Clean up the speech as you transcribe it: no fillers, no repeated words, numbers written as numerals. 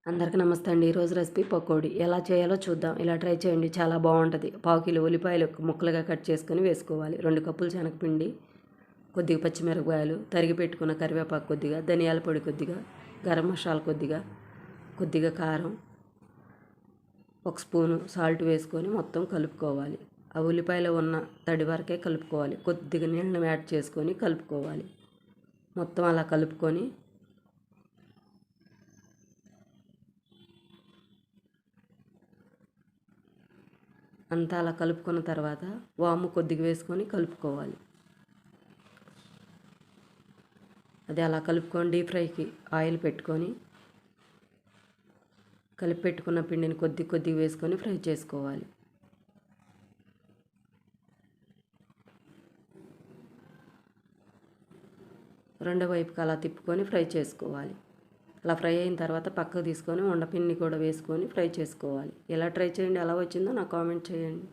అందరికీ నమస్తే అండి. ఈరోజు రెసిపీ పకోడీ ఎలా చేయాలో చూద్దాం. ఇలా ట్రై చేయండి, చాలా బాగుంటుంది. 1/4 కిలో ఉల్లిపాయలు ముక్కలుగా కట్ చేసుకొని వేసుకోవాలి. 2 కప్పులు శనగపిండి, కొద్దిగా పచ్చిమిరపకాయలు, తరిగి పెట్టుకున్న కరివేపాకు కొద్దిగా, ధనియాల పొడి కొద్దిగా, గరం మసాలా కొద్దిగా, కొద్దిగా కారం, 1 స్పూను సాల్ట్ వేసుకొని మొత్తం కలుపుకోవాలి. ఆ ఉల్లిపాయలో ఉన్న తడి వరకే కలుపుకోవాలి. కొద్దిగా నీళ్ళని యాడ్ చేసుకొని కలుపుకోవాలి. మొత్తం అలా కలుపుకొని అంతా అలా కలుపుకున్న తర్వాత వాము కొద్దిగా వేసుకొని కలుపుకోవాలి. అది అలా కలుపుకొని డీప్ ఫ్రైకి ఆయిల్ పెట్టుకొని కలిపి పెట్టుకున్న పిండిని కొద్దిగా వేసుకొని ఫ్రై చేసుకోవాలి. రెండో వైపుకి అలా తిప్పుకొని ఫ్రై చేసుకోవాలి. అలా ఫ్రై అయిన తర్వాత పక్కకు తీసుకొని ఉండపిండిని కూడా వేసుకొని ఫ్రై చేసుకోవాలి. ఎలా ట్రై చేయండి, ఎలా వచ్చిందో నాకు కామెంట్ చేయండి.